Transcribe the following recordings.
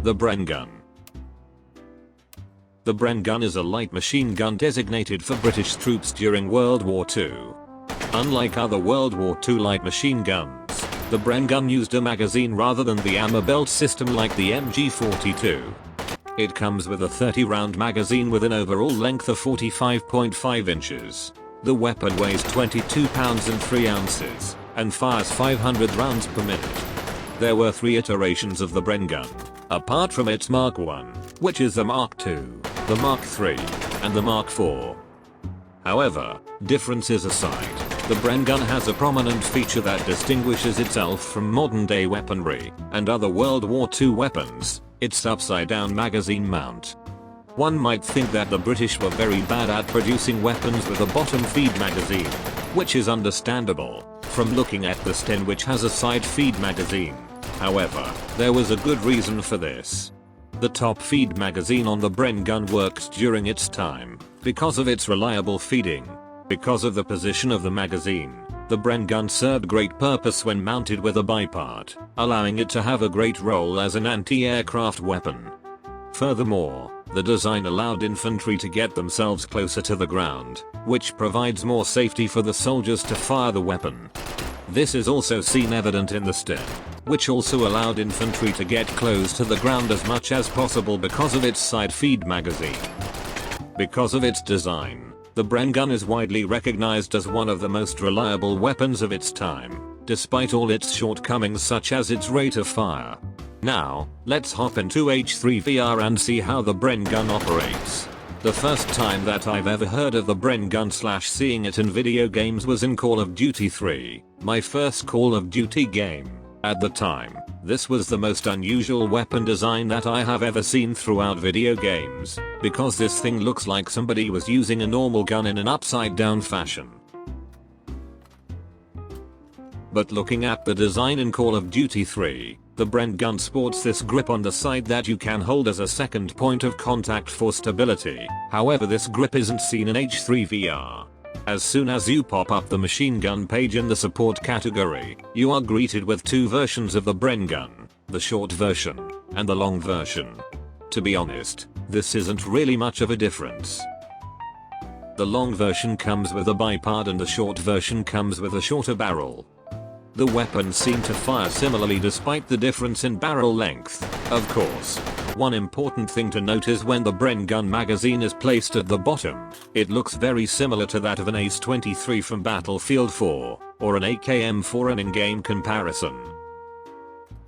The Bren gun. The Bren gun is a light machine gun designated for British troops during World War II. Unlike other World War II light machine guns, the Bren gun used a magazine rather than the ammo belt system like the MG42. It comes with a 30-round magazine with an overall length of 45.5 inches. The weapon weighs 22 pounds and 3 ounces, and fires 500 rounds per minute. There were 3 iterations of the Bren gun, apart from its Mark I, which is the Mark II, the Mark III, and the Mark IV. However, differences aside, the Bren gun has a prominent feature that distinguishes itself from modern-day weaponry and other World War II weapons: its upside-down magazine mount. One might think that the British were very bad at producing weapons with a bottom-feed magazine, which is understandable from looking at the Sten, which has a side-feed magazine. However, there was a good reason for this. The top-feed magazine on the Bren gun worked during its time because of its reliable feeding. Because of the position of the magazine, the Bren gun served great purpose when mounted with a bipart, allowing it to have a great role as an anti-aircraft weapon. Furthermore, the design allowed infantry to get themselves closer to the ground, which provides more safety for the soldiers to fire the weapon. This is also seen evident in the Sten, which also allowed infantry to get close to the ground as much as possible because of its side-feed magazine. Because of its design, the Bren gun is widely recognized as one of the most reliable weapons of its time, despite all its shortcomings such as its rate of fire. Now, let's hop into H3VR and see how the Bren gun operates. The first time that I've ever heard of the Bren gun / seeing it in video games was in Call of Duty 3, my first Call of Duty game. At the time, this was the most unusual weapon design that I have ever seen throughout video games, because this thing looks like somebody was using a normal gun in an upside down fashion. But looking at the design in Call of Duty 3, the Bren gun sports this grip on the side that you can hold as a second point of contact for stability. However, this grip isn't seen in H3VR. As soon as you pop up the machine gun page in the support category, you are greeted with 2 versions of the Bren gun, the short version and the long version. To be honest, this isn't really much of a difference. The long version comes with a bipart and the short version comes with a shorter barrel. The weapons seem to fire similarly despite the difference in barrel length. Of course, one important thing to note is when the Bren gun magazine is placed at the bottom, it looks very similar to that of an Ace-23 from Battlefield 4, or an AKM for an in-game comparison.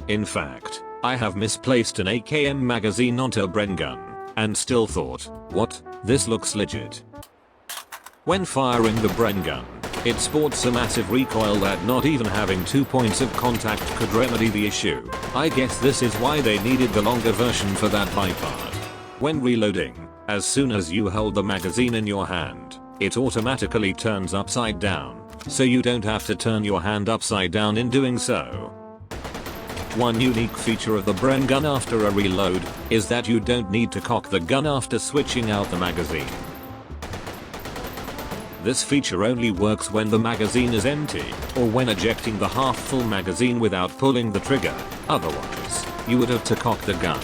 In fact, I have misplaced an AKM magazine onto a Bren gun, and still thought, what, this looks legit. When firing the Bren gun, it sports a massive recoil that not even having 2 points of contact could remedy the issue. I guess this is why they needed the longer version for that bipart. When reloading, as soon as you hold the magazine in your hand, it automatically turns upside down, so you don't have to turn your hand upside down in doing so. One unique feature of the Bren gun after a reload is that you don't need to cock the gun after switching out the magazine. This feature only works when the magazine is empty, or when ejecting the half-full magazine without pulling the trigger. Otherwise, you would have to cock the gun.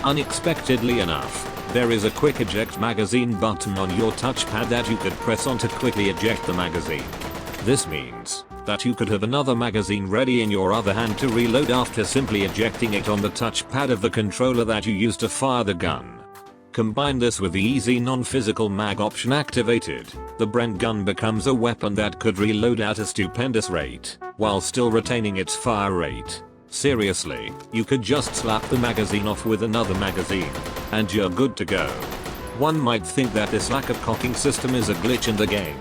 Unexpectedly enough, there is a quick eject magazine button on your touchpad that you could press on to quickly eject the magazine. This means that you could have another magazine ready in your other hand to reload after simply ejecting it on the touchpad of the controller that you used to fire the gun. Combine this with the easy non-physical mag option activated, the Bren gun becomes a weapon that could reload at a stupendous rate, while still retaining its fire rate. Seriously, you could just slap the magazine off with another magazine, and you're good to go. One might think that this lack of cocking system is a glitch in the game,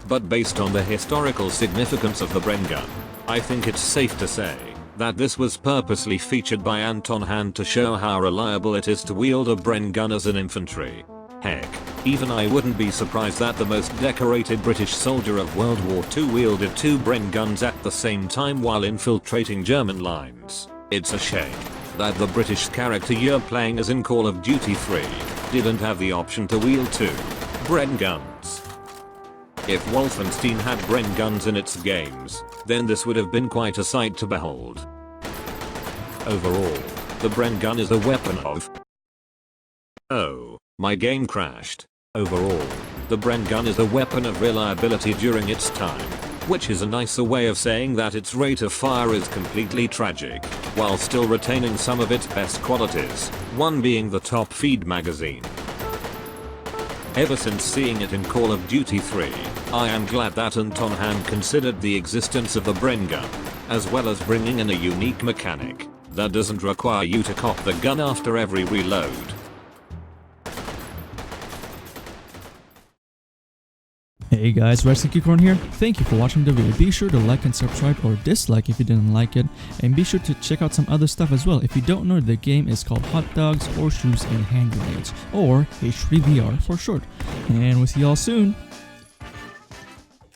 but based on the historical significance of the Bren gun, I think it's safe to say that this was purposely featured by Anton Hand to show how reliable it is to wield a Bren gun as an infantry. Heck, even I wouldn't be surprised that the most decorated British soldier of World War II wielded 2 Bren guns at the same time while infiltrating German lines. It's a shame that the British character you're playing as in Call of Duty 3 didn't have the option to wield 2 Bren guns. If Wolfenstein had Bren guns in its games, then this would have been quite a sight to behold. Overall, the Bren gun is a weapon of... Oh, my game crashed. Overall, the Bren gun is a weapon of reliability during its time, which is a nicer way of saying that its rate of fire is completely tragic, while still retaining some of its best qualities, one being the top feed magazine. Ever since seeing it in Call of Duty 3, I am glad that Anton Han considered the existence of the Bren gun, as well as bringing in a unique mechanic that doesn't require you to cock the gun after every reload. Hey guys, Ryzen here. Thank you for watching the video. Be sure to like and subscribe or dislike if you didn't like it, and be sure to check out some other stuff as well. If you don't know, the game is called Hot Dogs, Horseshoes, and Hand Grenades, or H3VR for short. And we'll see y'all soon.